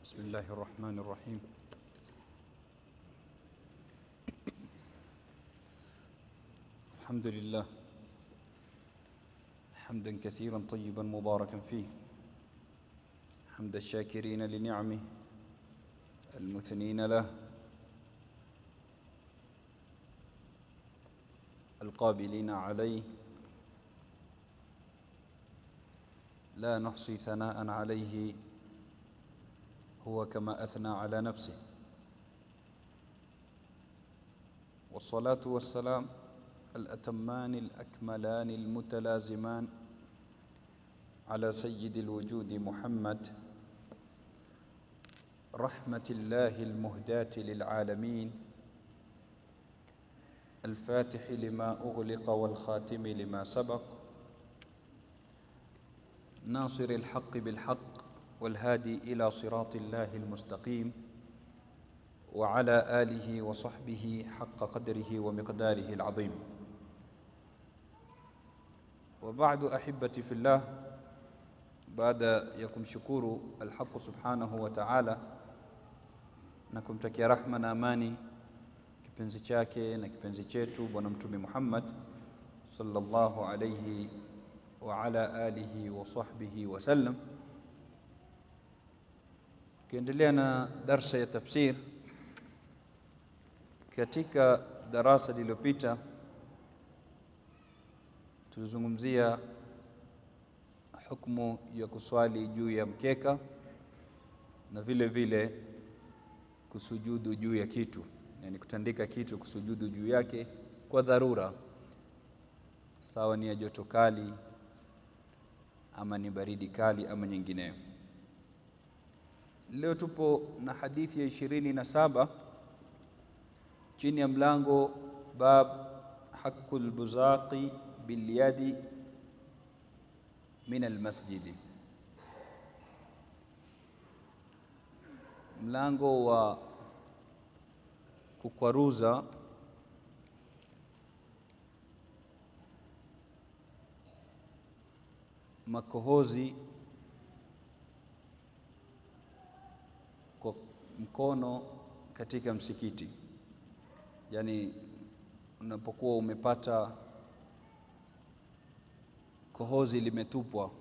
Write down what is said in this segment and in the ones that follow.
بسم الله الرحمن الرحيم. الحمد لله حمدا كثيرا طيبا مباركا فيه، حمد الشاكرين لنعمه المثنين له القابلين عليه، لا نحصي ثناء عليه هو كما أثنى على نفسه. والصلاة والسلام الأتمان الأكملان المتلازمان على سيد الوجود محمد، رحمة الله المهداة للعالمين، الفاتح لما أغلق والخاتم لما سبق، ناصر الحق بالحق والهادي إلى صراط الله المستقيم، وعلى آله وصحبه حق قدره ومقداره العظيم. وبعد أحبتي في الله، بعد يكم شكور الحق سبحانه وتعالى نكم تكي رحمة amani kipenzi chake na kipenzi chetu bwana mtume Muhammad sallallahu alayhi wa ala alihi wa sahbihi wa sallam. Tukiendelea na darsa ya tafsir, katika darasa lililopita tulizungumzia hukumu ya kuswali juu ya mkeka na vile vile kusujudu juu ya kitu, yani kutandika kitu kusujudu juu yake kwa dharura, sawa ni ya joto kali ama ni baridi kali ama nyingineyo. Leo tupo na hadithi ya 27 chini ya mlango bab haqqul buzaqi bil yadi min al masjidi, mlango wa kukwaruza makohozi kwa mkono katika msikiti. Yani unapokuwa umepata kohozi limetupwa,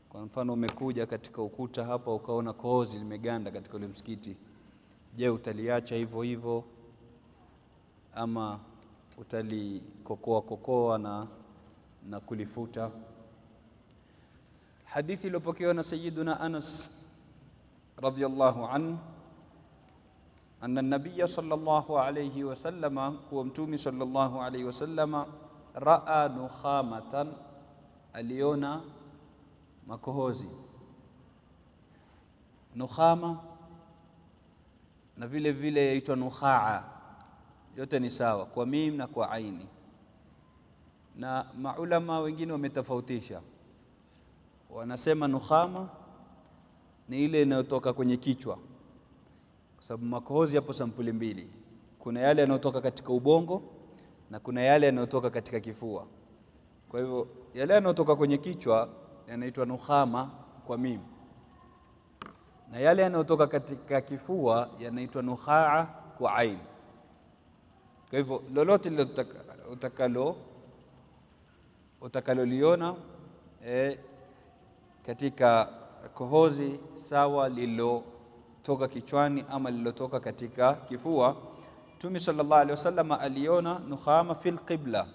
kwa mfano umekuja katika ukuta hapa ukaona kohozi limeganda katika ule msikiti, je, utaliacha hivyo hivyo ama utalikokoa na kulifuta? Hadithi iliyopokewa na Sayyiduna Anas radhiyallahu anhu anna an-nabiy sallallahu alayhi wasallam, huwa mtume sallallahu alayhi wasallam, raa nukhamatan, aliona makohozi. Nukhama na vile vile yaitwa nukhaa, yote ni sawa kwa mim na kwa aini, na maulama wengine wametofautisha. Wanasema nukhama ni ile inayotoka kwenye kichwa, kwa sababu makohozi hapo sampuli mbili, kuna yale yanayotoka katika ubongo na kuna yale yanayotoka katika kifua. Kwa hivyo yale yanayotoka kwenye kichwa yanaitwa nukhama kwa mim, na yale yanayotoka katika kifua yanaitwa nukhaa kwa ain. Kwa hivyo lolote lile utakaloliona katika kohozi, sawa lililotoka kichwani ama lililotoka katika kifua, Mtume sallallahu alaihi wasallam aliona nukhama fil qibla.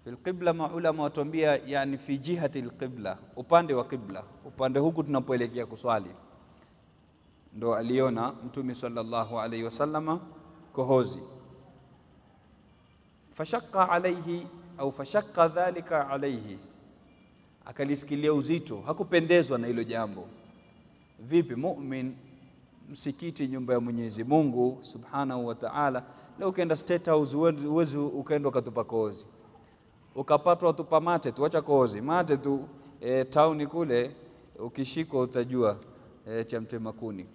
Fil qibla maulama watuambia, yani fi jihati alqibla, upande wa qibla, upande huku tunapoelekea kuswali, ndo aliona Mtume sallallahu alaihi wasallam kohozi. Fashaqqa alayhi au fashaqqa dhalika alayhi, akalisikilia uzito, hakupendezwa na hilo jambo. Vipi mu'min, msikiti, nyumba ya Mwenyezi Mungu Subhanahu wa Ta'ala, leo ukaenda State House uwezi ukaenda ukatupa kohozi, ukapatwa tupa mate, tuacha kohozi mate tu town kule, ukishikwa utajua cha mtema kuni.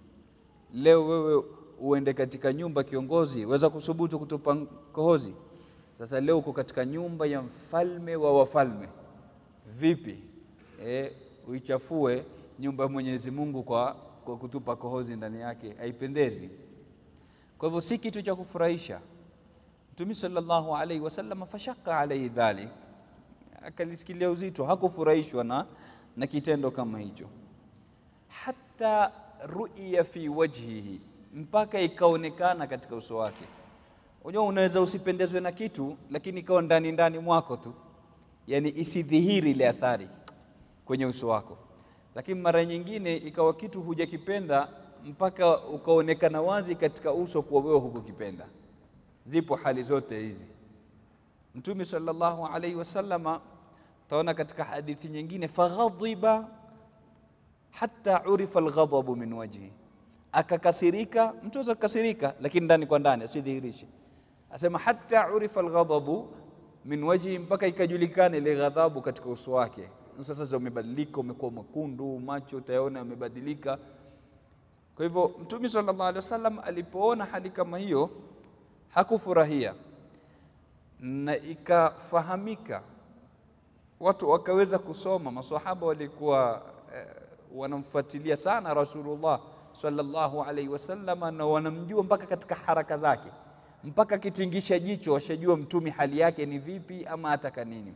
Leo wewe uende katika nyumba kiongozi, weza kusubutu kutupa kohozi? Sasa leo uko katika nyumba ya mfalme wa wafalme, vipi uichafue nyumba ya Mwenyezi Mungu kwa kutupa kohozi ndani yake, haipendezi. Kwa hivyo si kitu cha kufurahisha. Mtume sallallahu alaihi wasallam fashaka alaihi dhalik, akalisikilia uzito, hakufurahishwa na kitendo kama hicho. Hata ru'ya fi wajhihi, mpaka ikaonekana katika uso wake. Unajua unaweza usipendezwe na kitu lakini ikawa ndani mwako tu, yani isidhihiri ile athari kwenye uso wako. Lakini mara nyingine ikawa kitu hujakipenda mpaka ukaonekana wazi katika uso kuwa wewe hukukipenda. Zipo hali zote hizi. Mtume sallallahu alaihi wasallama taona katika hadithi nyingine, faghadiba hatta urifa alghadabu min wajhi, akakasirika. Mtu anaweza kukasirika lakini ndani kwa ndani asidhihirishe. Asema hatta urifa alghadabu min wajhi, mpaka ikajulikana ile ghadhabu katika uso wake. Sasa umebadilika, umekuwa mwekundu, macho utayaona yamebadilika. Kwa hivyo Mtume sallallahu alaihi wasallam alipoona hali kama hiyo hakufurahia, na ikafahamika, watu wakaweza kusoma. Maswahaba walikuwa wanamfuatilia sana Rasulullah sallallahu alaihi wasallam, na wanamjua mpaka katika haraka zake, mpaka kitingisha jicho washajua Mtume hali yake ni vipi ama ataka nini,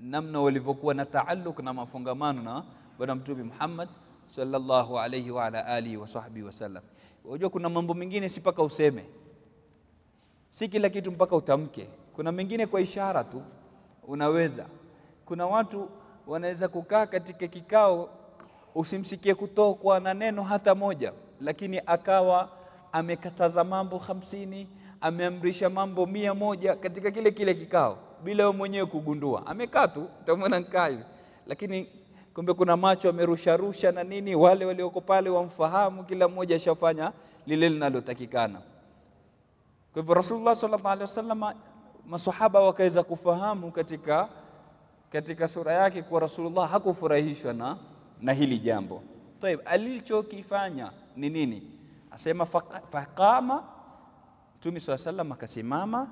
namna walivyokuwa na taaluk na mafungamano na bwana Mtume Muhammad sallallahu alaihi wa ala alihi wa sahbihi wasallam. Unajua kuna mambo mengine si mpaka useme, si kila kitu mpaka utamke. Kuna mengine kwa ishara tu unaweza. Kuna watu wanaweza kukaa katika kikao usimsikie kutokwa na neno hata moja, lakini akawa amekataza mambo 50, ameamrisha mambo 100 katika kile kikao bila wewe mwenyewe kugundua. Amekaa tu, utamwona nkai, lakini kumbe kuna macho amerusha na nini, wale walioko pale wamfahamu, kila mmoja ashafanya lile linalotakikana. Kwa hivyo Rasulullah sallallahu alaihi wasallam, maswahaba wakaweza kufahamu katika sura yake kwa Rasulullah hakufurahishwa na hili jambo. Tayeb, alichokifanya ni nini? Asema faqama, Mtume sallallahu alaihi wasallam akasimama,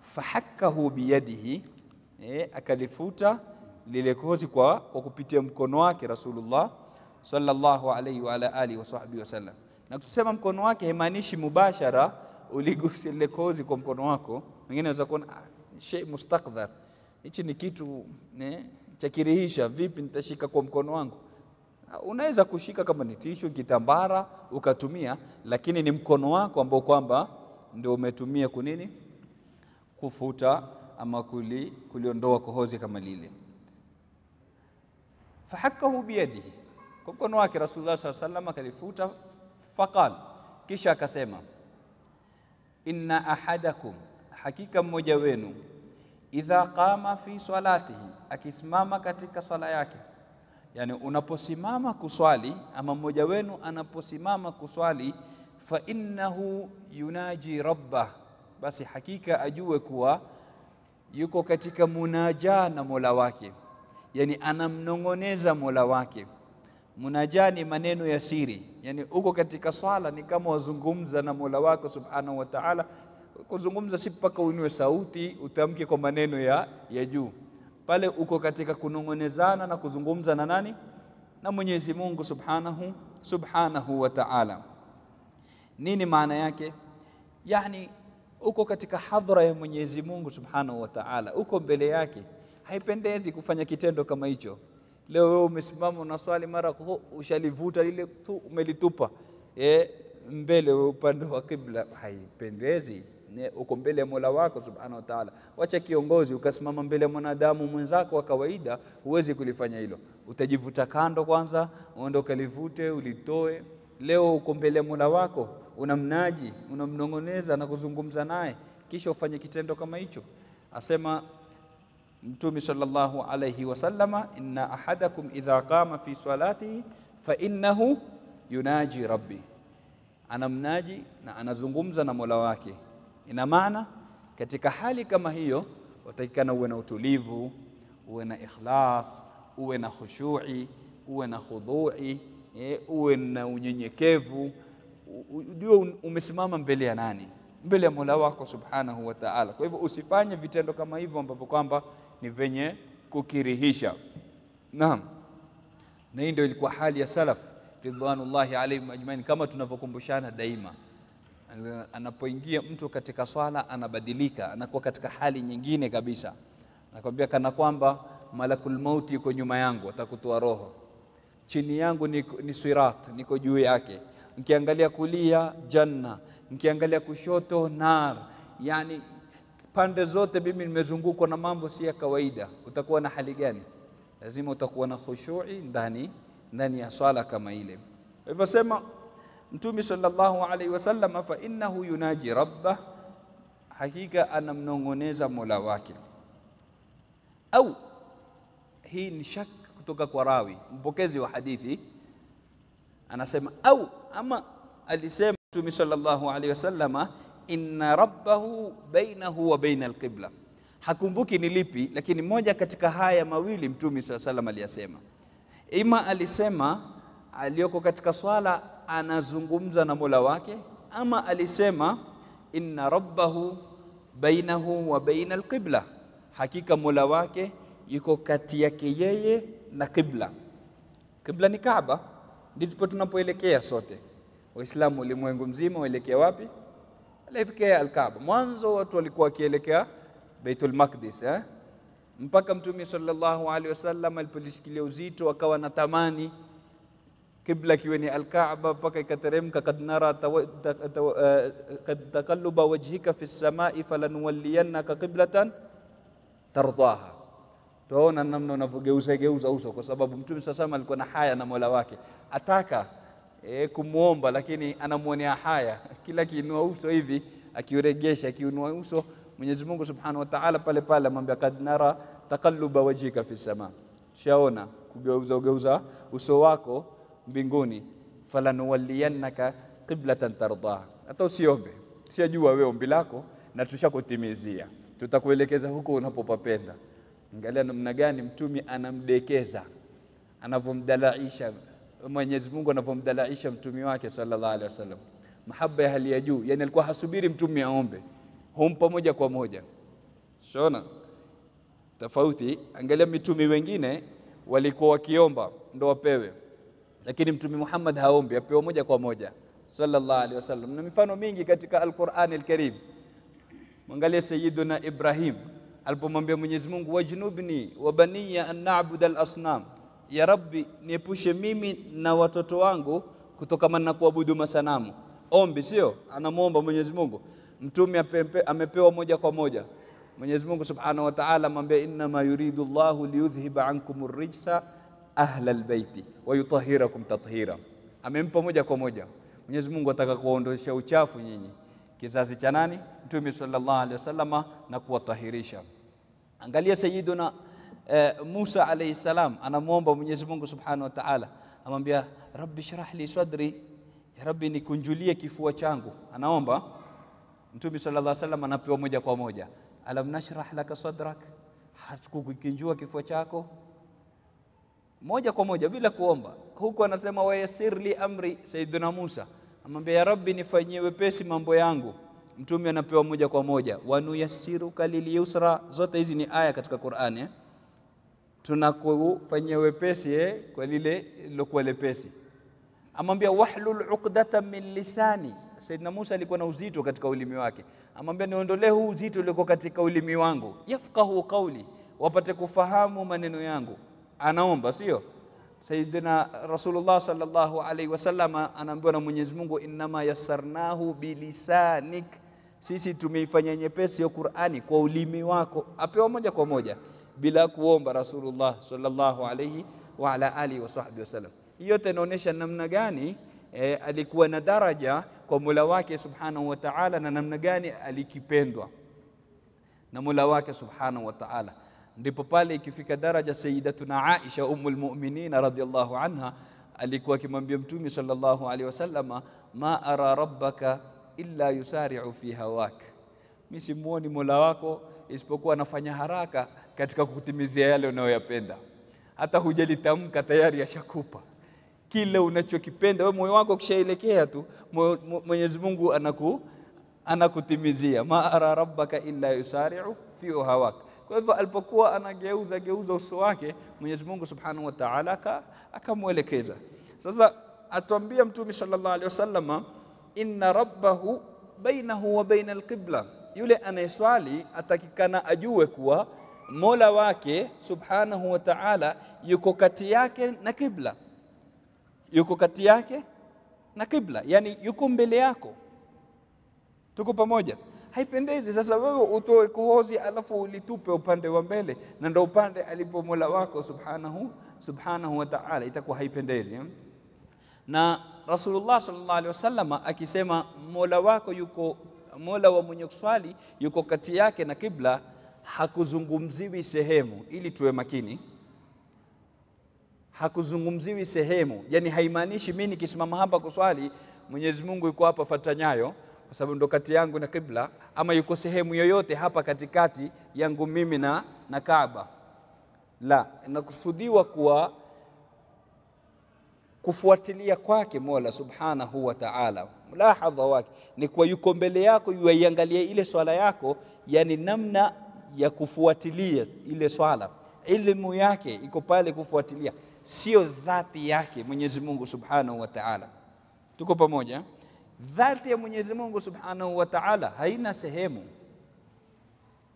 fahakkahu biyadihi, akalifuta lile kohozi kwa kupitia mkono wake Rasulullah sallallahu alaihi wa ala alihi wa sahbihi wasallam. Na kusema mkono wake haimaanishi mubashara uligusa lile kohozi kwa mkono wako. Wengine wanaweza kuona shay mustaqdhar, hichi ni kitu cha kirihisha, vipi nitashika kwa mkono wangu? Unaweza kushika kama ni tishu, kitambara ukatumia, lakini ni mkono wako ambao kwamba ndio umetumia kunini, kufuta ama kuliondoa kohozi kama lile. Fahakahu biyadihi, kwa mkono wake Rasulullah sallallahu alaihi wasallam akalifuta. Faqal, kisha akasema, inna ahadakum, hakika mmoja wenu, idha qama fi salatihi, akisimama katika swala yake. Yani unaposimama kuswali, ama mmoja wenu anaposimama kuswali, fa innahu yunaji rabbah, basi hakika ajue kuwa yuko katika munaja na Mola wake, yani anamnongoneza Mola wake. Munaja ni maneno ya siri, yani uko katika swala ni kama wazungumza na Mola wako subhanahu wa ta'ala. Kuzungumza si mpaka uinue sauti utamke kwa maneno ya juu, pale uko katika kunongonezana na kuzungumza na nani? Na Mwenyezi Mungu subhanahu wa ta'ala. Nini maana yake? Yani uko katika hadhara ya Mwenyezi Mungu subhanahu wa ta'ala, uko mbele yake. Haipendezi kufanya kitendo kama hicho. Leo wewe umesimama unaswali, mara ushalivuta lile tu umelitupa mbele upande wa kibla, haipendezi. Uko mbele ya Mola wako subhanahu wa ta'ala. Wacha kiongozi ukasimama mbele ya mwanadamu mwenzako wa kawaida, huwezi kulifanya hilo. Utajivuta kando kwanza, uende ukalivute ulitoe. Leo uko mbele ya Mola wako, unamnaji, unamnongoneza na kuzungumza naye, kisha ufanye kitendo kama hicho. Asema Mtume sallallahu alayhi wasallama, inna ahadakum idha qama fi salatihi fa innahu yunaji rabbi, anamnaji na anazungumza na Mola wake. Ina maana katika hali kama hiyo utakikana uwe na utulivu, uwe na ikhlas, uwe na khushu'i, uwe na khudhu'i, uwe na unyenyekevu. Ujue umesimama mbele ya nani? Mbele ya Mola wako subhanahu wa ta'ala. Kwa hivyo usifanye vitendo kama hivyo ambavyo kwamba ni venye kukirihisha. Naam. Na hii ndio ilikuwa hali ya salaf. ridwanullahi alayhim ajmain, kama tunavyokumbushana daima. Anapoingia mtu katika swala anabadilika, anakuwa katika hali nyingine kabisa. Nakwambia kana kwamba malakul mauti yuko nyuma yangu atakutoa roho, chini yangu ni sirat, niko juu yake, nikiangalia kulia janna, nikiangalia kushoto nar, yani pande zote mimi nimezungukwa na mambo si ya kawaida. Utakuwa na hali gani? Lazima utakuwa na khushu'i ndani ya swala kama ile. Hivyo sema Mtume sallallahu alaihi wasallam, fa innahu yunaji rabbah, hakika anamnongoneza Mola wake. Au hii ni shak kutoka kwa rawi mpokezi wa hadithi, anasema au ama alisema Mtume sallallahu alaihi wasallam, inna rabbahu bainahu wa baina alqibla. Hakumbuki ni lipi, lakini moja katika haya mawili Mtume sallallahu alaihi wasallam aliyasema. Ima alisema aliyoko katika swala anazungumza na Mola wake, ama alisema inna rabbahu bainahu wa baina alqibla, hakika Mola wake yuko kati yake yeye na qibla. Qibla ni Kaaba, ndipo tunapoelekea sote Waislamu ulimwengu mzima. Waelekea wapi? Waelekea al-Kaaba. Mwanzo watu walikuwa wakielekea Baitul Maqdis, mpaka Mtume sallallahu alaihi wasallam alipolisikia uzito akawa natamani qibla kiwe ni al-Kaaba, mpaka ikateremka kad nara taqalluba wajhika fi as-samai falanuwalliyannaka qiblatan tardaha. Tuona namna unavyogeuza uso, kwa sababu Mtume sasa alikuwa na haya na Mola wake, ataka kumuomba lakini anamuonea haya. Kila kiinua uso hivi akiuregesha, kiinua uso, Mwenyezi Mungu Subhanahu wa Ta'ala pale pale amwambia kad nara taqalluba wajhika fi as-sama, shaona kugeuza uso wako mbinguni, falanuwalliyannaka qiblatan tardaha. Hata usiombe, sijajua wewe ombi lako na tushakutimizia, tutakuelekeza huko unapopapenda. Angalia namna gani Mtume anamdekeza, anavomdalaisha Mwenyezi Mungu, anavomdalaisha mtume wake sallallahu alaihi wasallam, mahaba ya hali ya juu. Yani alikuwa hasubiri mtume aombe, humpa moja kwa moja. Shona tofauti. Angalia mitume wengine walikuwa wakiomba ndo wapewe, lakini Mtume Muhammad haombi, apewa moja kwa moja sallallahu alaihi wasallam. Na mifano mingi katika Al-Qur'an Al-Karim. Mwangalie Sayyiduna Ibrahim alipomwambia Mwenyezi Mungu, wajnubni wa baniya an na'budu al-asnam, ya Rabbi niepushe mimi na watoto wangu kutokamana na kuabudu masanamu. Ombi sio, anamuomba Mwenyezi Mungu. Mtume amepewa moja kwa moja. Mwenyezi Mungu Subhanahu wa Ta'ala amwambia, inna ma yuridu Allahu liyudhhiba ankumur rijsa ahla albayti wa yutahhirakum tathira. Amempa moja kwa moja. Mwenyezi Mungu ataka kuondosha uchafu nyinyi, kizazi cha nani? Mtume sallallahu alaihi wasallam, na kuwatahirisha. Angalia Sayyiduna Musa alayhi salam anamuomba Mwenyezi Mungu Subhanahu wa Ta'ala, amwambia Rabbi shrah li sadri, ya Rabbi nikunjulie kifua changu. Anaomba. Mtume sallallahu alayhi wasallam anapewa moja kwa moja, alam nashrah laka sadrak, hatukukunjua kifua chako? Moja kwa moja bila kuomba. Huko anasema wa yassir li amri, Sayyiduna Musa amwambia ya Rabbi nifanyie wepesi mambo yangu. Mtume anapewa moja kwa moja, wa nuyassiruka lil yusra. Zote hizi ni aya katika Qur'ani, tunakufanyia wepesi kwa lile lilokuwa lepesi. Amwambia wahlul uqdatan min lisani. Sayyidina Musa alikuwa na uzito katika ulimi wake, amwambia niondolee huu uzito ulioko katika ulimi wangu, yafqahu qawli, wapate kufahamu maneno yangu. Anaomba sio? Sayyidina Rasulullah sallallahu alaihi wasallam anaambiwa na Mwenyezi Mungu, inma yassarnahu bilisanik, sisi tumeifanya nyepesi ya Qur'ani kwa ulimi wako. Apewa moja kwa moja bila kuomba Rasulullah sallallahu alaihi wa ala alihi wa sahbihi wasallam. Hiyo yote inaonyesha namna gani alikuwa na daraja kwa Mola wake Subhanahu wa Ta'ala, na namna gani alikipendwa na Mola wake Subhanahu wa Ta'ala. Ndipo pale ikifika daraja Sayyidatuna Aisha ummul mu'minin radhiyallahu anha alikuwa akimwambia Mtume sallallahu alaihi wasallam, ma ara rabbaka illa yusari'u fi hawak, mimi simuoni Mola wako isipokuwa anafanya haraka katika kukutimizia yale unayoyapenda. Hata hujalitamka tayari yashakupa kile unachokipenda wewe. Moyo wako kishaelekea tu, Mwenyezi Mungu anakutimizia. Ma ara rabbaka illa yusari'u fi hawak. Kwa hivyo alipokuwa anageuza uso wake, Mwenyezi Mungu Subhanahu wa Ta'ala akamwelekeza. Sasa atuambia Mtume sallallahu alaihi wasallam, inna rabbahu bainahu wa baina alqibla, yule anayeswali atakikana ajue kuwa Mola wake subhanahu wa ta'ala yuko kati yake na kibla, yuko kati yake na kibla, yani yuko mbele yako. Tuko pamoja? Haipendezi sasa wewe utoe kohozi alafu ulitupe upande wa mbele na ndio upande alipo Mola wako subhanahu wa ta'ala, itakuwa haipendezi. Na Rasulullah sallallahu alaihi wasallam akisema Mola wako yuko, Mola wa mwenye kuswali yuko kati yake na kibla, hakuzungumziwi sehemu, ili tuwe makini. Hakuzungumziwi sehemu, yani haimaanishi mimi nikisimama hapa kuswali Mwenyezi Mungu yuko hapa Fatanyayo kwa sababu ndo kati yangu na kibla, ama yuko sehemu yoyote hapa katikati yangu mimi na Kaaba. La, inakusudiwa kuwa kufuatilia kwake Mola subhanahu wa ta'ala, mulahadha wake ni kwa yuko mbele yako, yuiangalia ile swala yako, yani namna ya kufuatilia ile swala, elimu yake iko pale kufuatilia, sio dhati yake Mwenyezi Mungu subhanahu wa ta'ala. Tuko pamoja? Dhati ya Mwenyezi Mungu subhanahu wa ta'ala haina sehemu,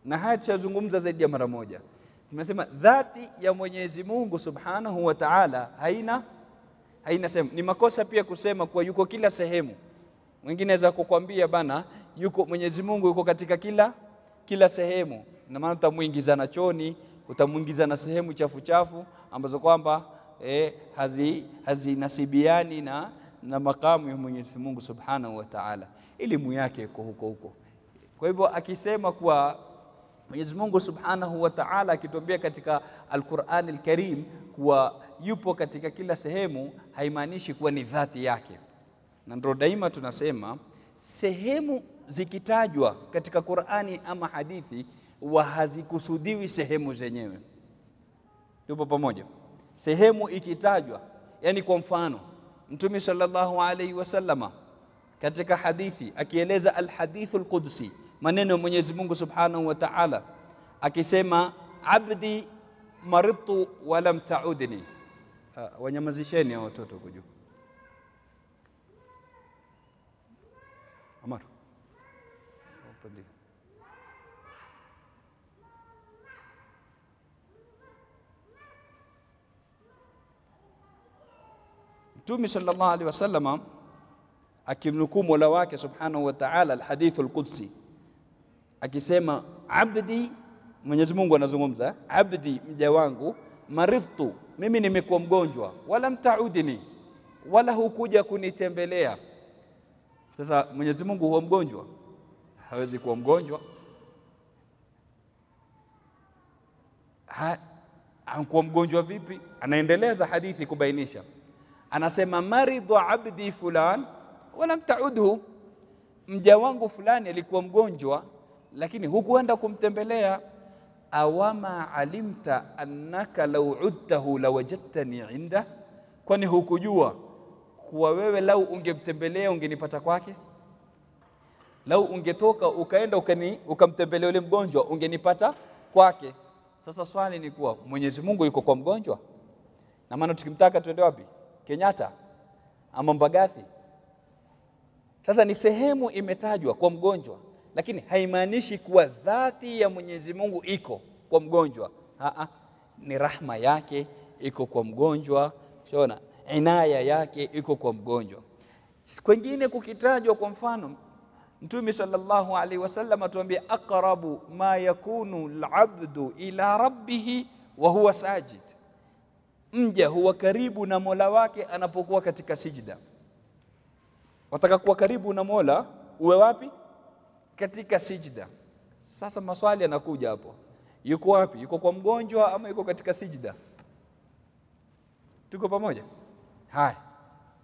na haya tutazungumza zaidi ya mara moja. Tumesema dhati ya Mwenyezi Mungu subhanahu wa ta'ala haina sehemu. Ni makosa pia kusema kuwa yuko kila sehemu. Mwingine aweza kukwambia bana, yuko Mwenyezi Mungu yuko katika kila sehemu, na maana utamuingiza na choni, utamuingiza na sehemu chafu ambazo kwamba hazinasibiani na makamu ya Mwenyezi Mungu subhanahu wa ta'ala. Elimu yake iko huko. Kwa hivyo akisema kuwa Mwenyezi Mungu subhanahu wa ta'ala akituambia katika Al-Qur'an Al-Karim kuwa yupo katika kila sehemu, haimaanishi kuwa ni dhati yake. Na ndio daima tunasema sehemu zikitajwa katika Qur'ani ama hadithi hazikusudiwi sehemu zenyewe. Tupo pamoja? Sehemu ikitajwa, yani kwa mfano Mtume sallallahu alaihi wasallama katika hadithi akieleza al-hadithul qudsi, maneno ya Mwenyezi Mungu subhanahu wa ta'ala akisema, abdi maridtu wa lam ta'udni. Wanyamazisheni hao watoto kujua. Amar upande. Mtume sallallahu alaihi wasallam akimnukuu Mola wake subhanahu wa ta'ala al-hadithul qudsi akisema, abdi, Mwenyezi Mungu anazungumza, abdi mja wangu, maridtu, mimi nimekuwa mgonjwa, wala mtaudini, wala hukuja kunitembelea. Sasa Mwenyezi Mungu huwa mgonjwa? Hawezi kuwa mgonjwa. Anakuwa mgonjwa vipi? Anaendeleza hadithi kubainisha, anasema maridhu abdi fulan wala mtaudhu, mja wangu fulani alikuwa mgonjwa lakini hukuenda kumtembelea. Awama alimta annaka law udtahu lawajadtani inda, kwani hukujua kuwa wewe lau ungemtembelea ungenipata kwake? Lau ungetoka ukaenda ukamtembelea yule mgonjwa ungenipata kwake. Sasa swali ni kuwa Mwenyezi Mungu yuko kwa mgonjwa? Na maana tukimtaka tuende wapi? Kenyatta ama Mbagathi? Sasa ni sehemu imetajwa kwa mgonjwa, lakini haimaanishi kuwa dhati ya Mwenyezi Mungu iko kwa mgonjwa. Ni rahma yake iko kwa mgonjwa, shona inaya yake iko kwa mgonjwa. Kwengine kukitajwa, kwa mfano Mtume sallallahu alaihi wasallam atuambia, aqrabu ma yakunu al-abdu ila rabbih wa huwa sajid, mja huwa karibu na Mola wake anapokuwa katika sijda. Wataka kuwa karibu na Mola, uwe wapi? Katika sijda. Sasa maswali yanakuja hapo, yuko wapi? Yuko kwa mgonjwa ama yuko katika sijda? Tuko pamoja? Haya,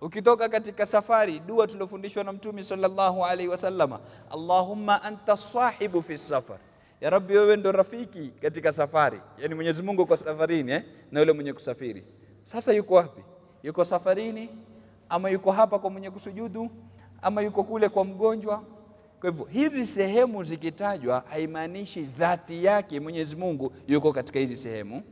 ukitoka katika safari, dua tulofundishwa na Mtume sallallahu alaihi wasallam, Allahumma anta sahibu fi safar, ya Rabbi wewe ndo rafiki katika safari. Yani Mwenyezi Mungu kwa safarini na yule mwenye kusafiri. Sasa yuko wapi? Yuko safarini ama yuko hapa kwa mwenye kusujudu ama yuko kule kwa mgonjwa? Kwa hivyo hizi sehemu zikitajwa haimaanishi dhati yake Mwenyezi Mungu yuko katika hizi sehemu,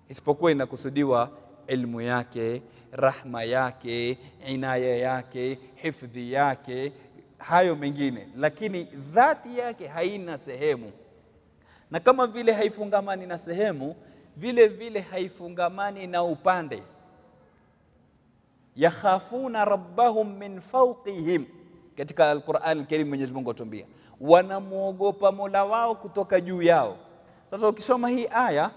isipokuwa inakusudiwa ilmu yake, rahma yake, inaya yake, hifdhi yake, hayo mengine, lakini dhati yake haina sehemu. Na kama vile haifungamani na sehemu, vile vile haifungamani na upande. Yakhafuna rabbahum min fawqihim, katika Al-Qur'an Al-Karim Mwenyezi Mungu atuambia wanamuogopa Mola wao kutoka juu yao. Sasa ukisoma hii aya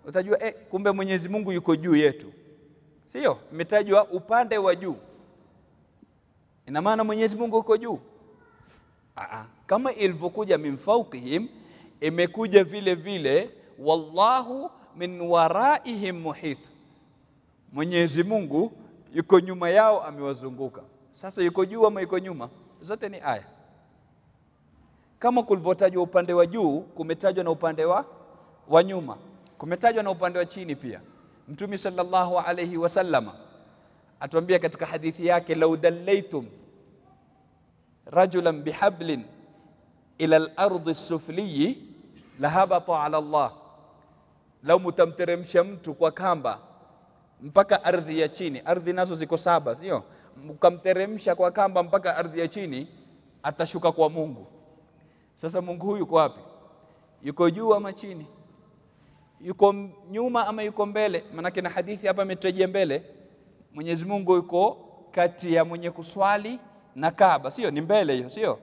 utajua kumbe Mwenyezi Mungu yuko juu yetu. Sio? Imetajwa upande wa juu. Ina maana Mwenyezi Mungu yuko juu? Kama ilivyokuja min fawqihim, imekuja vile vile wallahu min waraihim muhit. Mwenyezi Mungu yuko nyuma yao, amewazunguka. Sasa yuko juu ama yuko nyuma? Zote ni aya. Kama kulivyotajwa upande wa juu, kumetajwa na upande wa nyuma, kumetajwa na upande wa chini pia. Mtume sallallahu alayhi wasallama atuambia katika hadithi yake, law dallaytum rajulan bihablin ila al-ardi as-sufli lahabata ala Allah, lau mutamteremsha mtu kwa kamba mpaka ardhi ya chini, ardhi nazo ziko 7, sio? Mkamteremsha kwa kamba mpaka ardhi ya chini, atashuka kwa Mungu. Sasa Mungu huyu yuko wapi? Yuko juu ama chini? Yuko nyuma ama yuko mbele? Maana na hadithi hapa imetajia mbele. Mwenyezi Mungu yuko kati ya mwenye kuswali na Kaaba, sio? Ni mbele hiyo, sio?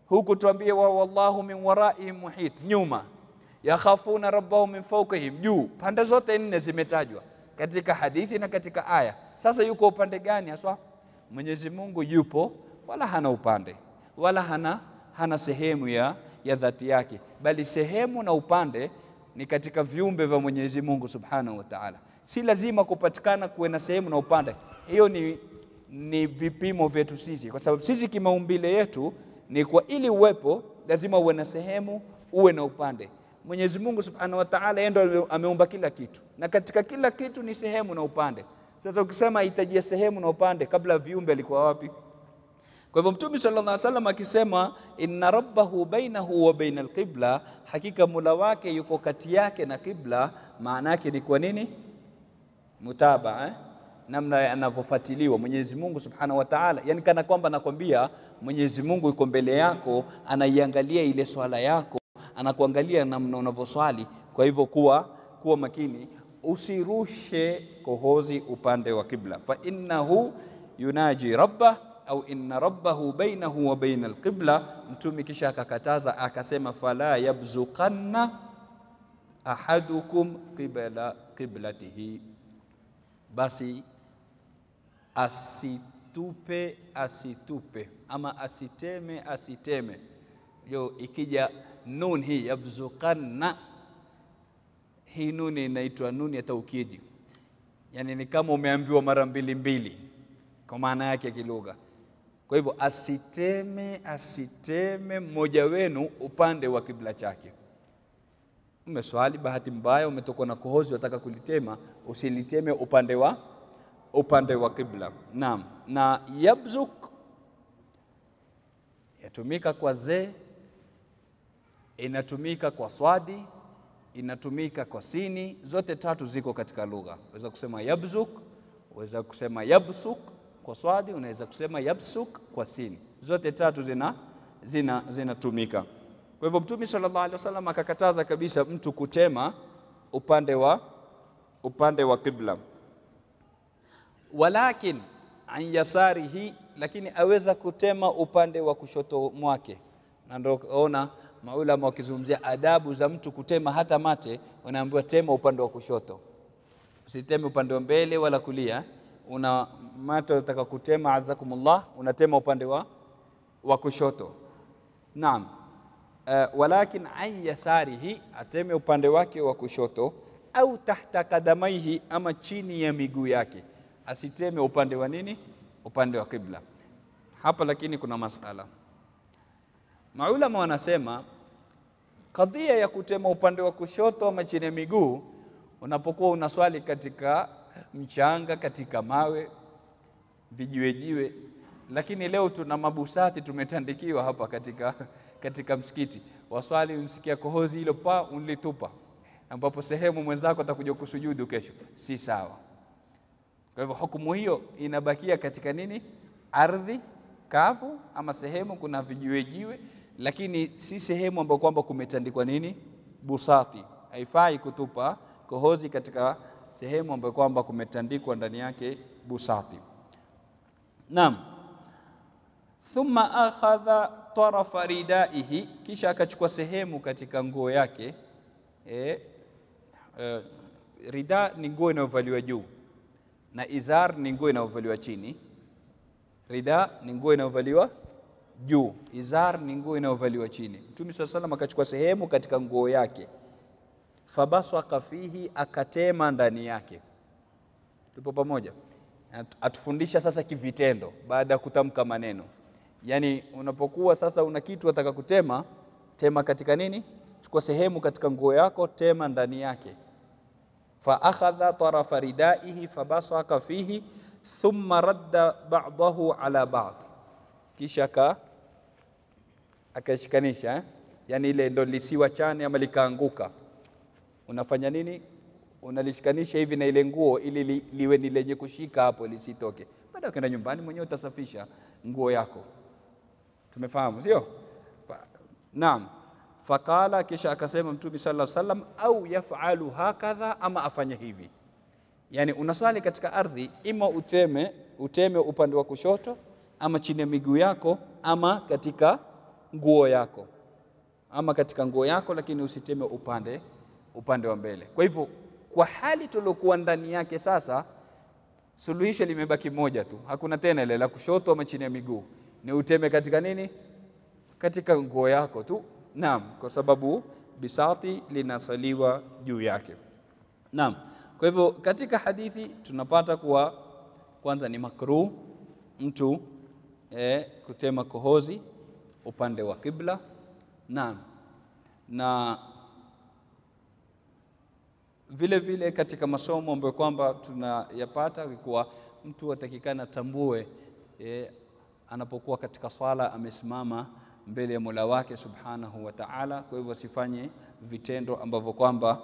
Huku tuambie wallahu min waraihim muhit, nyuma. Yakhafuna rabbahum min fawqihim, juu. Pande zote 4 zimetajwa katika hadithi na katika aya. Sasa yuko upande gani haswa? Mwenyezi Mungu yupo wala hana upande, wala hana sehemu ya dhati yake, bali sehemu na upande ni katika viumbe vya Mwenyezi Mungu Subhanahu wa Ta'ala. Si lazima kupatikana kuwe na sehemu na upande. Hiyo ni vipimo vyetu sisi, kwa sababu sisi kimaumbile yetu ni kwa ili uwepo lazima uwe na sehemu, uwe na upande. Mwenyezi Mungu Subhanahu wa Ta'ala yeye ndiye ameumba kila kitu, na katika kila kitu ni sehemu na upande. Sasa ukisema hitajia sehemu na upande, kabla viumbe alikuwa wapi? Kwa hivyo Mtume sallallahu alaihi wasallam akisema inna rabbahu bainahu wa bainal qibla, hakika Mola wake yuko kati yake na kibla, maana yake ni kwa nini? Mutabaa, namna anavyofuatiliwa Mwenyezi Mungu Subhanahu wa Ta'ala. Yani kana kwamba nakwambia Mwenyezi Mungu yuko mbele yako, anaiangalia ile swala yako, anakuangalia namna unavyoswali. Kwa hivyo kuwa makini, usirushe kohozi upande wa kibla. Fa innahu yunaji rabbah au inna rabbahu bainahu wa bainal qibla. Mtume kisha akakataza akasema, fala yabzuqanna ahadukum qibla qiblatihi, basi asitupe ama asiteme. Yo ikija nun hii yabzuqanna, hii nuni inaitwa nuni ya taukidi, yani ni kama umeambiwa mara mbili kwa maana yake kilugha. Kwa hivyo asiteme mmoja wenu upande wa kibla chake. Umeswali, bahati mbaya umetokwa na kohozi wataka kulitema, usiliteme upande wa kibla. Naam. Na yabzuk yatumika kwa ze, inatumika kwa swadi, inatumika kwa sini, zote tatu ziko katika lugha. Unaweza kusema yabzuk, unaweza kusema yabsuk kwa swadi, unaweza kusema yabsuk kwa sini. Zote tatu zinatumika. Kwa hivyo Mtume sallallahu alaihi wasallam akakataza kabisa mtu kutema upande wa kibla. Walakin an yasarihi, lakini aweza kutema upande wa kushoto mwake. Na ndio ona maulama wakizungumzia adabu za mtu kutema hata mate, wanaambiwa tema upande wa kushoto. Usiteme upande wa mbele wala kulia. Una mate unataka kutema, azakumullah, unatema upande wa kushoto. Naam. Walakin an yasarihi, ateme upande wake wa kushoto, au tahta kadamaihi, ama chini ya miguu yake. Asiteme upande wa nini? Upande wa kibla. Hapa lakini kuna masala. Maulama wanasema kadhia ya kutema upande wa kushoto ama chini ya miguu, unapokuwa unaswali katika mchanga, katika mawe, vijiwe, lakini leo tuna mabusati tumetandikiwa hapa katika msikiti. Waswali unsikia kohozi hilo unlitupa, ambapo sehemu mwenzako atakuja kusujudu kesho. Si sawa. Kwa hivyo hukumu hiyo inabakia katika nini? Ardhi kavu ama sehemu kuna vijiwejiwe, lakini si sehemu ambayo kwamba kumetandikwa nini? Busati. Haifai kutupa kohozi katika sehemu ambayo kwamba kumetandikwa ndani yake busati. Naam. Thumma akhadha tarafa ridaihi, kisha akachukua sehemu katika nguo yake. Rida ni nguo inayovaliwa juu na izar ni nguo inayovaliwa chini. Rida ni nguo inayovaliwa juu, izar ni nguo inayovaliwa chini. Mtume sallallahu alayhi akachukua sehemu katika nguo yake, fabasaka fihi, akatema ndani yake. Tupo pamoja? Atufundisha sasa kivitendo baada ya kutamka maneno. Yani unapokuwa sasa una kitu unataka kutema, tema katika nini? Chukua sehemu katika nguo yako, tema ndani yake. Fa akhadha tarafa ridaihi fabasaka fihi thumma radda ba'dahu ala ba'd, kisha akashikanisha. Yani ile ndo lisiwa chane ama likaanguka, unafanya nini? Unalishikanisha hivi na ile nguo ili liwe ni lenye kushika hapo lisitoke. Baada ukaenda nyumbani mwenyewe utasafisha nguo yako. Tumefahamu sio? Naam. Fakala, kisha akasema Mtume sallallahu alaihi wasallam, au yafalu hakadha, ama afanye hivi. Yani unaswali katika ardhi, ima uteme upande wa kushoto ama chini ya miguu yako ama katika nguo yako. Ama katika nguo yako, lakini usiteme upande wa mbele. Kwa hivyo kwa hali tuliokuwa ndani yake sasa, suluhisho limebaki moja tu. Hakuna tena ile la kushoto ama chini ya miguu. Ni uteme katika nini? Katika nguo yako tu. Naam, kwa sababu bisati linasaliwa juu yake. Naam. Kwa hivyo katika hadithi tunapata kuwa kwanza ni makruh mtu kutema kohozi upande wa kibla. Naam. Na vile vile katika masomo ambayo kwamba tunayapata kuwa mtu atakikana tambue anapokuwa katika swala amesimama mbele ya Mola wake subhanahu wa ta'ala. Kwa hivyo asifanye vitendo ambavyo kwamba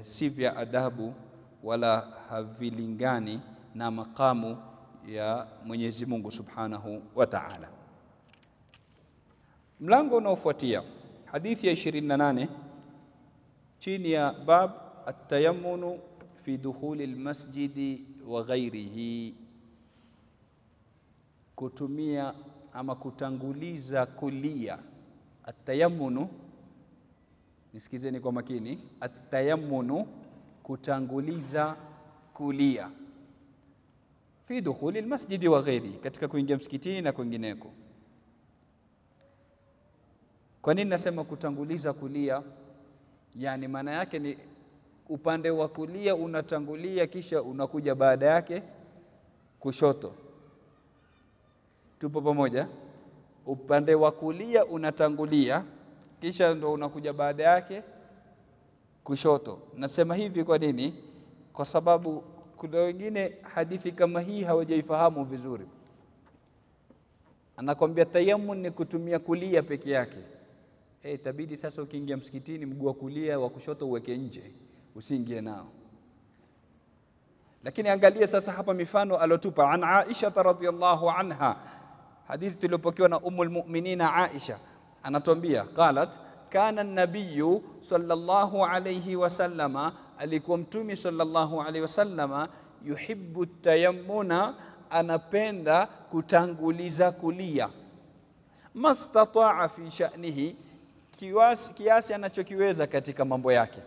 si vya adabu wala havilingani na makamu ya Mwenyezi Mungu subhanahu wa ta'ala. Mlango unaofuatia hadithi ya 28 chini ya bab at-tayammunu fi dukhuli al-masjidi wa ghairihi, kutumia ama kutanguliza kulia. At-tayammunu, nisikizeni kwa makini, at-tayammunu, kutanguliza kulia, fi dukhuli al-masjidi wa ghairihi, katika kuingia msikitini na kwingineko. Kwa nini nasema kutanguliza kulia? Yani maana yake ni upande wa kulia unatangulia, kisha unakuja baada yake kushoto. Tupo pamoja? Upande wa kulia unatangulia, kisha ndo unakuja baada yake kushoto. Nasema hivi kwa nini? Kwa sababu kuna wengine hadithi kama hii hawajaifahamu vizuri. Anakwambia tayammun ni kutumia kulia peke yake. Itabidi sasa ukiingia msikitini mguu wa kulia wa kushoto uweke nje, usiingie nao. Lakini angalia sasa hapa mifano alotupa. An Aisha radhiyallahu anha, hadithi tuliyopokewa na Ummul Mu'minin Aisha, anatuambia qalat kana an-nabiy sallallahu alayhi wasallama, alikuwa Mtume sallallahu alayhi wasallama, yuhibbu at-tayammuna, anapenda kutanguliza kulia, mastataa fi sha'nihi, kiasi anachokiweza katika mambo yake.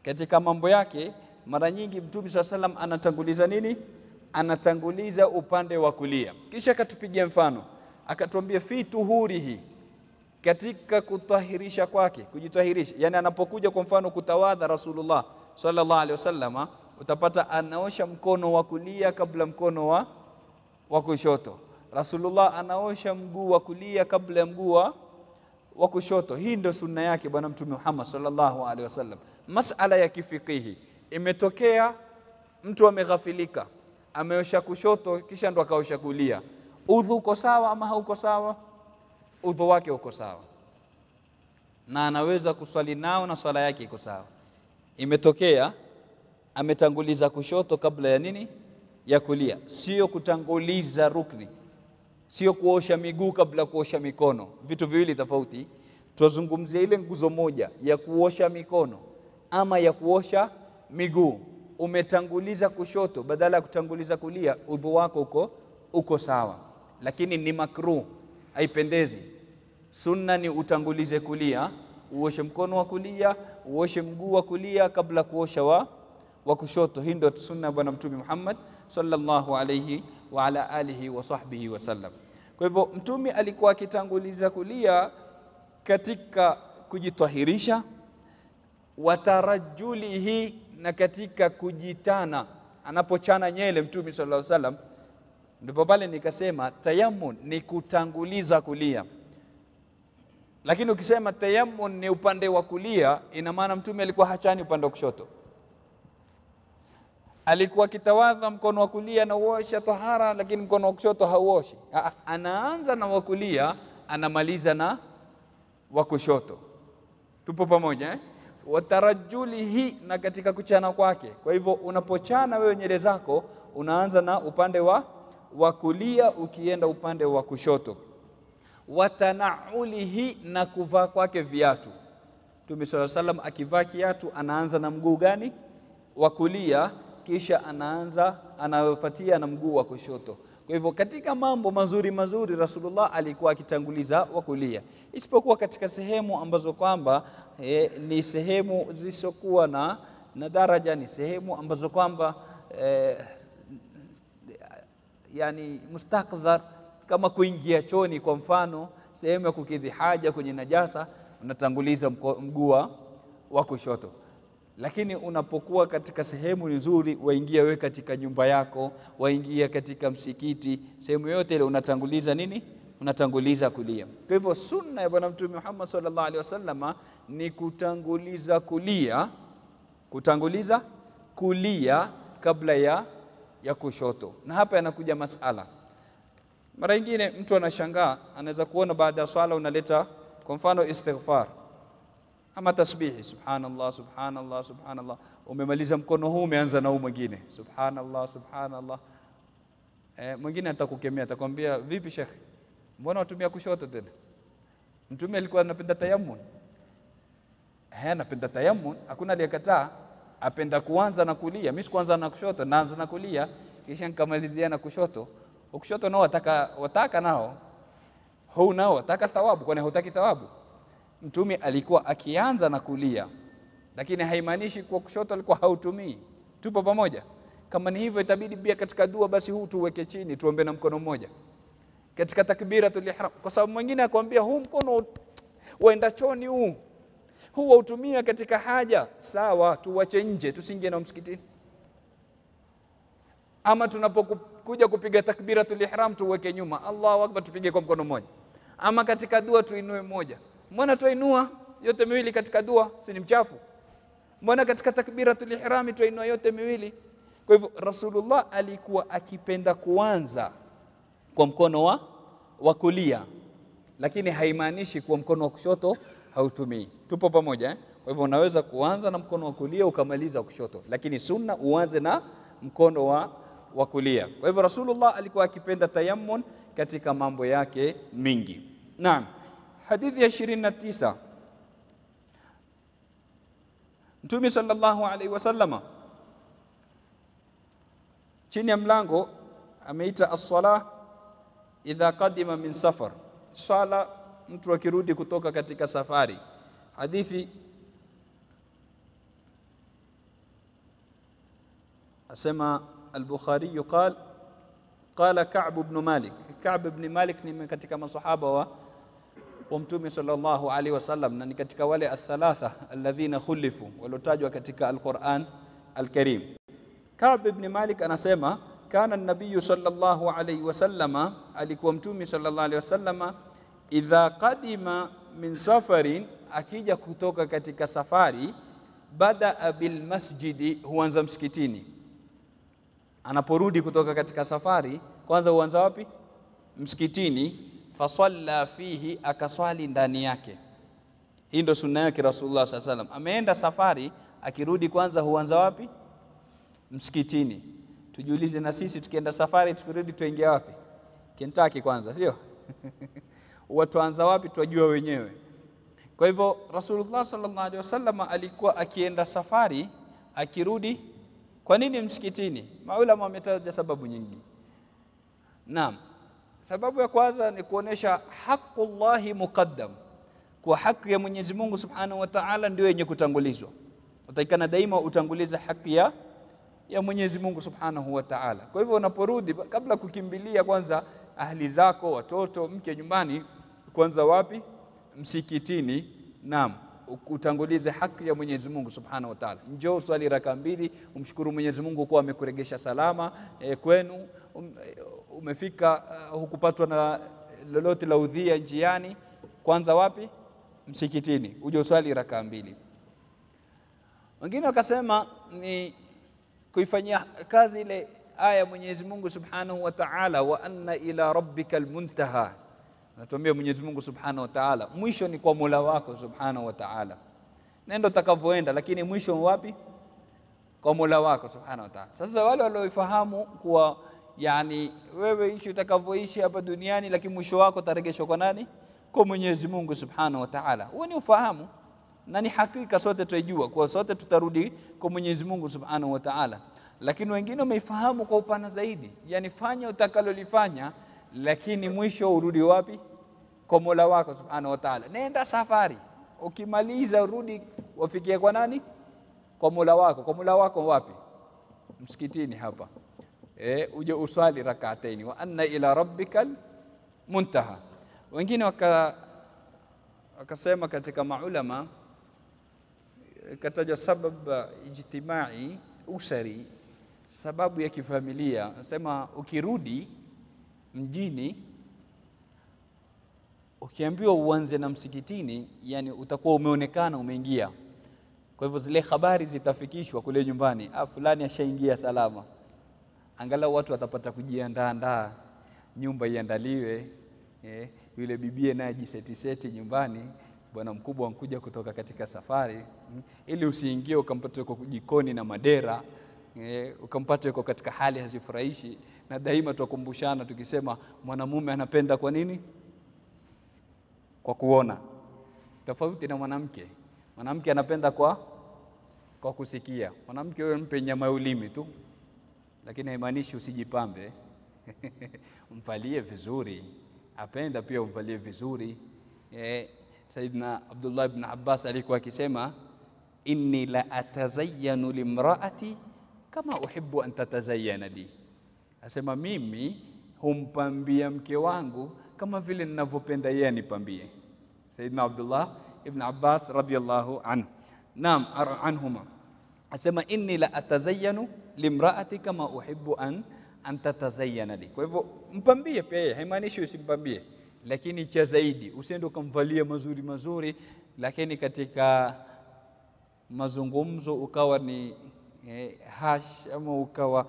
Katika mambo yake mara nyingi Mtume sallallahu alayhi wasallam anatanguliza nini? Anatanguliza upande wa kulia. Kisha akatupigia mfano akatuambia fi tuhurihi, katika kutahirisha kwake, kujitahirisha. Yani anapokuja kwa mfano kutawadha Rasulullah sallallahu alaihi wasallam, utapata anaosha mkono wa kulia kabla mkono wa kushoto. Rasulullah anaosha mguu wa kulia kabla ya mguu wa kushoto. Hii ndio sunna yake bwana Mtume Muhammad sallallahu alaihi wasallam. Masala ya kifikihi, imetokea mtu ameghafilika, ameosha kushoto kisha ndo akaosha kulia, udhu uko sawa ama hauko sawa? Udhu wake uko sawa na anaweza kuswali nao na swala yake iko sawa. Imetokea ametanguliza kushoto kabla ya nini? ya kulia, sio kutanguliza rukni, sio kuosha miguu kabla kuosha mikono, vitu viwili tofauti. Tuzungumzie ile nguzo moja ya kuosha mikono ama ya kuosha miguu. Umetanguliza kushoto badala ya kutanguliza kulia, udhu wako uko sawa, lakini ni makruh, haipendezi. Sunna ni utangulize kulia, uoshe mkono wa kulia, uoshe mguu wa kulia kabla kuosha wa kushoto. Hii ndio sunna ya Bwana Mtume Muhammad sallallahu alayhi wa ala alihi wa sahbihi wasallam. Kwa hivyo Mtume alikuwa akitanguliza kulia katika kujitahirisha, watarajulihi, na katika kujitana, anapochana nyele Mtume sallallahu alayhi wasallam. Ndipo pale nikasema tayammun ni kutanguliza kulia. Lakini ukisema tayammun ni upande wa kulia, ina maana Mtume alikuwa hachani upande wa kushoto. Alikuwa kitawadha mkono wa kulia na uosha tahara, lakini mkono wa kushoto hauoshi. Anaanza na wa kulia, anamaliza na wa kushoto. Tupo pamoja eh? Watarajulihi, na katika kuchana kwake. Kwa hivyo unapochana wewe nywele zako, unaanza na upande wa kulia ukienda upande wa kushoto. Watanaulihi, na kuvaa kwake viatu. Mtume sallallahu alaihi wasallam akivaa kiatu anaanza na mguu gani? Wa kulia, kisha anayofuatia na mguu wa kushoto. Kwa hivyo katika mambo mazuri Rasulullah alikuwa akitanguliza wa kulia, isipokuwa katika sehemu ambazo kwamba ni sehemu zisizokuwa na daraja, ni sehemu ambazo kwamba yani mustakdhar, kama kuingia choni kwa mfano, sehemu ya kukidhi haja kwenye najasa, unatanguliza mguu wa kushoto. Lakini unapokuwa katika sehemu nzuri, waingia wewe katika nyumba yako, waingia katika msikiti, sehemu yote ile unatanguliza nini? Unatanguliza kulia. Kwa hivyo sunna ya Bwana Mtume Muhammad sallallahu alaihi wasallam ni kutanguliza kulia kabla ya kushoto. Na hapa yanakuja masala. Mara nyingine mtu anashangaa, anaweza kuona baada ya swala unaleta kwa mfano istighfar ama tasbihi, subhanallah subhanallah subhanallah, umemaliza mkono huu umeanza na huu mwingine, subhanallah subhanallah. Mwingine atakukemea, atakwambia vipi shekhi, mbona unatumia kushoto tena? Mtume alikuwa anapenda tayammun. Anapenda tayammun, hakuna aliyekataa. Apenda kuanza na kulia. Mimi sikuanza na kushoto, naanza na kulia kisha nikamalizia na kushoto. Kushoto nao wataka nao, huu nao wataka thawabu, kwani hutaki thawabu? Mtume alikuwa akianza na kulia, lakini haimaanishi kwa kushoto alikuwa hautumii. Tupo pamoja? Kama ni hivyo, itabidi pia katika dua basi huu tuweke chini, tuombe na mkono mmoja katika takbiratul ihram, kwa sababu mwingine akwambia huu mkono waenda choni, huu utumia katika haja. Sawa, tuwache nje, tusiingie na msikitini. Ama tunapokuja kupiga takbiratul ihram tuweke nyuma, Allahu akbar, tupige kwa mkono mmoja. Ama katika dua tuinue mmoja. Mbona tuinua yote miwili katika dua? Si ni mchafu? Mbona katika takbiratul ihram tuinua yote miwili? Kwa hivyo Rasulullah alikuwa akipenda kuanza kwa mkono wa kulia, lakini haimaanishi kwa mkono wa kushoto hautumii. Tupo pamoja eh? Kwa hivyo unaweza kuanza na mkono wa kulia ukamaliza kushoto, lakini sunna uanze na mkono wa kulia. Kwa hivyo Rasulullah alikuwa akipenda tayammun katika mambo yake mingi. Naam. Hadithi ya 29, Mtume sallallahu alaihi wasallama chini ya mlango ameita as-salah idha qadima min safar, sala mtu akirudi kutoka katika safari. Hadithi asema al-Bukhari qala Ka'b ibn Malik. Ka'b ibn Malik ni katika masahaba wa Mtume sallallahu alaihi wasallam, na ni katika wale athalatha alladhina khulifu, walotajwa katika al-Quran al-Karim. Ka'b ibn Malik anasema kana an-nabiy sallallahu alaihi wasallam, alikuwa Mtume sallallahu alaihi wasallam idha qadima min safarin, akija kutoka katika safari, bada bil masjidi, huanza msikitini. Anaporudi kutoka katika safari, kwanza huanza wapi? Msikitini. Fasalla fihi, akaswali ndani yake. Hii ndio sunna yake Rasulullah sallallahu alaihi wasallam. Ameenda safari, akirudi kwanza huanza wapi? Msikitini. Tujiulize na sisi tukienda safari tukirudi tuingia wapi? Kentucky kwanza, sio? Watuanza wapi tuwajua wenyewe. Kwa hivyo Rasulullah sallallahu alaihi wasallam alikuwa akienda safari akirudi. Kwa nini msikitini? Maulama wametaja sababu nyingi. Naam. Sababu ya kwanza ni kuonesha haqqullahi muqaddam. Kwa haki ya Mwenyezi Mungu Subhanahu wa Ta'ala ndio yenye kutangulizwa. Utaikana daima utanguliza haki ya Mwenyezi Mungu Subhanahu wa Ta'ala. Kwa hivyo unaporudi kabla kukimbilia kwanza ahli zako, watoto, mke nyumbani, kwanza wapi? Msikitini. Naam, utangulize haki ya Mwenyezi Mungu Subhanahu wa Ta'ala. Njoo uswali raka 2, umshukuru Mwenyezi Mungu kwa amekuregesha salama kwenu, umefika hukupatwa na lolote la udhia njiani. Kwanza wapi? Msikitini. Uje uswali raka 2. Wengine wakasema ni kuifanyia kazi ile aya Mwenyezi Mungu Subhanahu wa Ta'ala, wa anna ila rabbikal muntaha. Natuambia Mwenyezi Mungu Subhanahu wa Ta'ala mwisho ni kwa Mola wako Subhanahu wa Ta'ala. Nenda utakavyoenda, lakini mwisho wapi? Kwa Mola wako Subhanahu wa Ta'ala. Sasa wale walioifahamu kuwa yani wewe ishi utakavyoishi hapa duniani, lakini mwisho wako utarejeshwa kwa nani? Kwa Mwenyezi Mungu Subhanahu wa Ta'ala. Huo ni ufahamu na ni hakika, sote tuijua kwa sote tutarudi kwa Mwenyezi Mungu Subhanahu wa Ta'ala. Lakini wengine wameifahamu kwa upana zaidi, yani fanya utakalolifanya, lakini mwisho urudi wapi? Kwa Mola wako Subhanahu wa Ta'ala. Nenda safari, ukimaliza urudi wafikie kwa nani? Kwa Mola wako. Kwa Mola wako wapi? Msikitini hapa. Uje uswali rak'ataini, wa anna ila rabbikal muntaha. Wengine wakasema katika maulama kataja sababu ijtimai usari, sababu ya kifamilia. Nasema ukirudi mjini ukiambiwa uanze na msikitini, yani utakuwa umeonekana umeingia. Kwa hivyo zile habari zitafikishwa kule nyumbani, fulani ashaingia salama. Angalau watu watapata kujiandaa, nyumba iandaliwe, yule bibie naye jiseti nyumbani, bwana mkubwa ankuja kutoka katika safari, ili usiingie ukampata yuko jikoni na madera, ukampata yuko katika hali hazifurahishi. Na daima tukumbushana tukisema mwanamume anapenda kwa nini? Kwa kuona. Tofauti na mwanamke. Mwanamke anapenda kwa kusikia. Mwanamke wewe mpe nyama ya ulimi tu, lakini haimaanishi usijipambe. Mvalie vizuri. Apenda pia umvalie vizuri. Saidina Abdullah ibn Abbas alikuwa akisema, inni la atazayyanu limraati kama uhibbu an tatazayyana li. Asema mimi humpambia mke wangu kama vile ninavyopenda yeye anipambie. Saidina Abdullah ibn Abbas radiyallahu anhu. Naam, anhuma. Asema inni la atazayyanu limraati kama uhibbu an tatazayyana li. Kwa hivyo mpambie pia yeye, haimaanishi usimpambie, lakini cha zaidi usiende ukamvalia mazuri, lakini katika mazungumzo ukawa ni hash, ama ukawa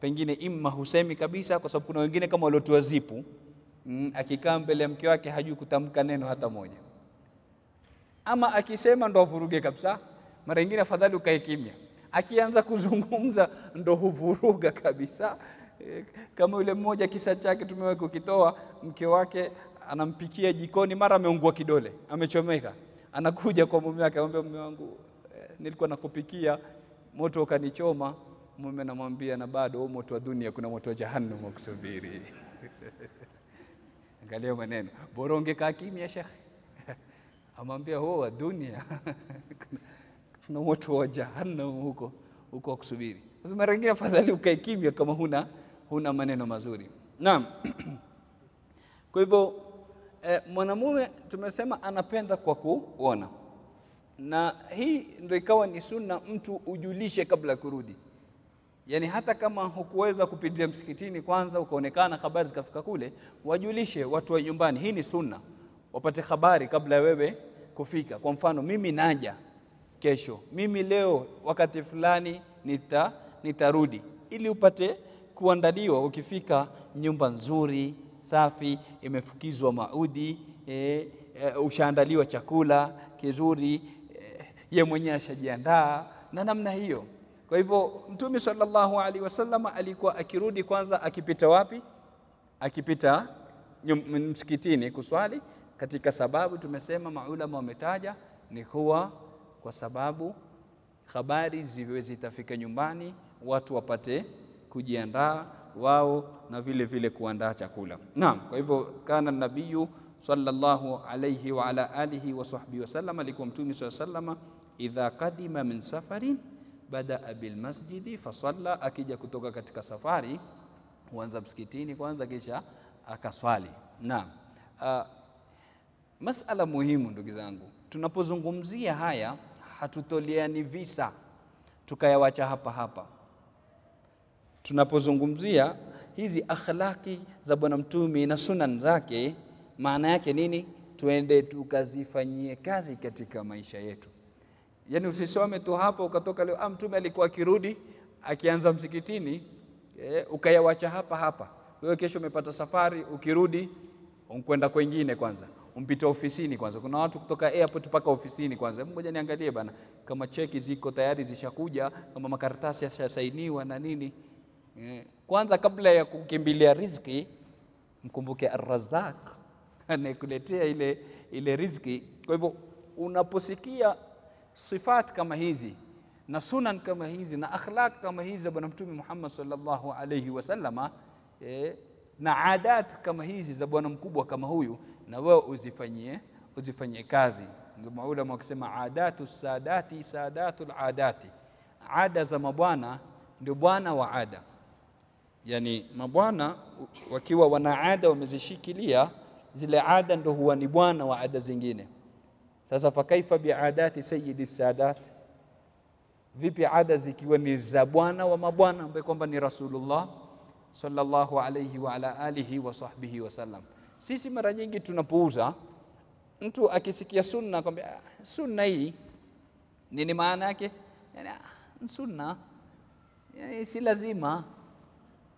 pengine imma husemi kabisa, kwa sababu kuna wengine kama waliotoa zipu, akikaa mbele ya mke wake hajui kutamka neno hata moja, ama akisema ndo avuruge kabisa. Mara nyingine afadhali ukae kimya, akianza kuzungumza ndo huvuruga kabisa. Kama yule mmoja kisa chake tumewahi kukitoa, mke wake anampikia jikoni, mara ameungua kidole, amechomeka. Anakuja kwa mume wake, anamwambia mume wangu, nilikuwa nakupikia moto ukanichoma. Mume anamwambia, na bado moto wa dunia kuna moto wa jahannam ukusubiri. Angalia maneno, bora ungekaa kimya shekhi. Amwambia wa dunia kuna moto wa jahannam huko kusubiri. Sasa mara nyingine afadhali ukae kimya kama huna maneno mazuri. Naam. Kwa hivyo mwanamume tumesema anapenda kwa kuona, na hii ndio ikawa ni sunna mtu ujulishe kabla kurudi. Yani hata kama hukuweza kupitia msikitini kwanza ukaonekana habari zikafika kule, wajulishe watu wa nyumbani. Hii ni sunna, wapate habari kabla wewe kufika. Kwa mfano, mimi naja kesho, mimi leo wakati fulani nitarudi, ili upate kuandaliwa. Ukifika nyumba nzuri safi, imefukizwa maudi, ushaandaliwa chakula kizuri, ye mwenyewe ashajiandaa na namna hiyo. Kwa hivyo Mtume sallallahu alaihi wasallam alikuwa akirudi kwanza akipita wapi? Akipita msikitini kuswali. Katika sababu tumesema maulama wametaja ni kuwa kwa sababu habari zitafika nyumbani, watu wapate kujiandaa wao na vile vile kuandaa chakula. Naam, kwa hivyo kana nabiyu sallallahu alayhi wa ala alihi wa sahbihi wasallam, alikuwa Mtume sallallahu alayhi wasallam idha qadima min safarin badaa bil masjidi fasalla, akija kutoka katika safari huanza msikitini kwanza kisha akaswali. Naam, masala muhimu ndugu zangu, tunapozungumzia haya hatutoleani visa tukayawacha hapa hapa. Tunapozungumzia hizi akhlaki za Bwana Mtume na sunan zake, maana yake nini? Tuende tukazifanyie kazi katika maisha yetu. Yani usisome tu hapo ukatoka leo Mtume alikuwa akirudi akianza msikitini, ukayawacha hapa hapa. Wewe kesho umepata safari, ukirudi unkwenda kwingine kwanza, umpita ofisini kwanza. Kuna watu kutoka airport mpaka ofisini kwanza. Ngoja niangalie bana kama cheki ziko tayari zishakuja, kama makaratasi yashasainiwa na nini. Kwanza kabla ya kukimbilia riziki, mkumbuke Ar-Razzaq anayekuletea ile riziki. Kwa hivyo unaposikia sifat kama hizi na sunan kama hizi na akhlaq kama hizi Bwana Mtume Muhammad sallallahu alayhi wasallama, na adat kama hizi za bwana mkubwa kama huyu, na wewe uzifanyie kazi. Ndio maulama wakisema adatu sadati sadatul adati, ada za mabwana ndio bwana wa ada. Yani mabwana wakiwa wana ada wamezishikilia zile ada, ndio huwa ni bwana wa ada zingine. Sasa fakaifa biadati sayyidi sadat, vipi ada zikiwa ni za bwana wa mabwana ambaye kwamba ni Rasulullah sallallahu alayhi wa ala alihi wa sahbihi wasallam. Sisi mara nyingi tunapuuza. Mtu akisikia sunna akwambia sunna hii nini maana yake? Yani sunna yani si lazima.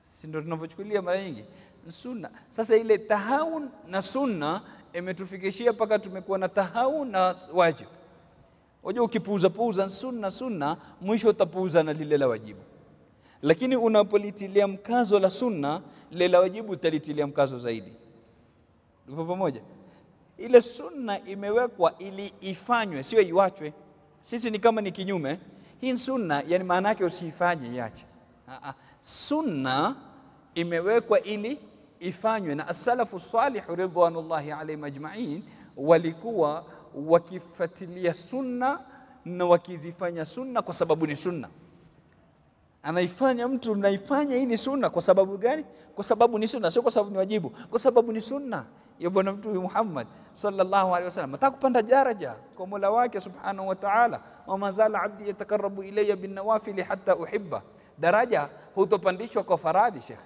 Si ndio tunavyochukulia mara nyingi sunna. Sasa ile tahawun na sunna imetufikishia paka tumekuwa na tahawun na wajib. Unajua ukipuuza sunna mwisho utapuuza na lile la wajibu. Lakini unapolitilia mkazo la sunna, lile la wajibu utalitilia mkazo zaidi. Ndivyo pamoja. Ile sunna imewekwa ili ifanywe, sio iwachwe. Sisi ni kama ni kinyume. Hii sunna yani maana yake usifanye, iache. Sunna imewekwa ili ifanywe, na as-salafu salih ridwanullahi alayhim ajma'in walikuwa wakifuatilia sunna na wakizifanya sunna kwa sababu ni sunna. Anaifanya mtu mnaifanya hii ni sunna kwa sababu gani? Kwa sababu ni sunna, sio kwa sababu ni wajibu. Kwa sababu ni sunna ya Bwana Mtume Muhammad sallallahu alaihi wasallam. Nataka kupanda daraja kwa Mola wake subhanahu wa ta'ala, wa mazala abdi yatakarrabu ilayya bin nawafil hatta uhibba. Daraja hutopandishwa kwa faradhi, Sheikh.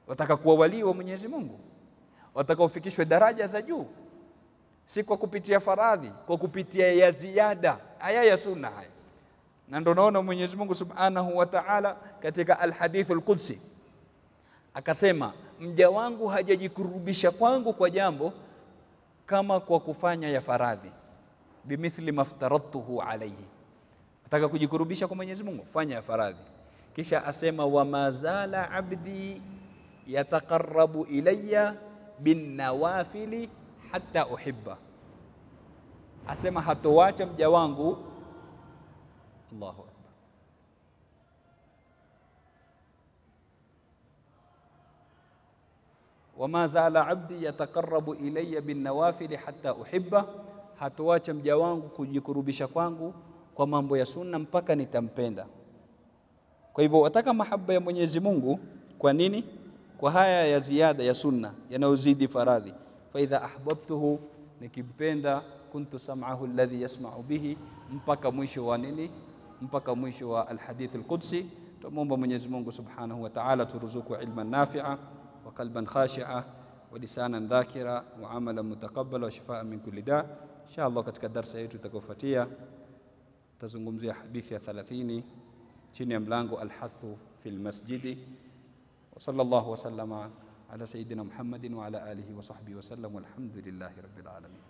Wataka kuwa wali wa Mwenyezi Mungu, wataka ufikishwe daraja za juu, si kwa kupitia faradhi, kwa kupitia ya ziada haya ya sunna haya. Na ndio naona Mwenyezi Mungu subhanahu wa ta'ala katika al-hadith al-qudsi akasema, mja wangu hajajikurubisha kwangu kwa jambo kama kwa kufanya ya faradhi, bimithli maftaradtuhu alayhi. Nataka kujikurubisha kwa Mwenyezi Mungu, fanya ya faradhi. Kisha asema wa mazala abdi yataqarrabu ilayya bin nawafili hatta uhibba. Asema hatoacha mja wangu, Allahu akbar, wama zala abdi yataqarrabu ilayya bin nawafil hatta uhibba, hatoacha mja wangu kujikurubisha kwangu kwa mambo ya sunna mpaka nitampenda. Kwa hivyo wataka mahaba ya Mwenyezi Mungu, kwa nini? Kwa haya ya ziada ya sunna yanayozidi faradhi. Fa idha ahbabtuhu, nikimpenda, kuntu sam'ahu alladhi yasma'u bihi, mpaka mwisho wa nini? Mpaka mwisho wa alhadith alqudsi. Tumuomba Mwenyezi Mungu subhanahu wa ta'ala turuzuku ilman nafi'a wa qalban khashi'a wa lisanan dhakira wa amalan mutaqabbala wa shifaa min kulli da. Inshallah katika darasa yetu itakayofuatia tazungumzia hadithi ya 30 chini ya mlango alhathu fil masjidi. Wa sallallahu wa sallama ala sayyidina Muhammadin wa ala alihi wa sahbihi wa sallam, walhamdulillahi rabbil alamin.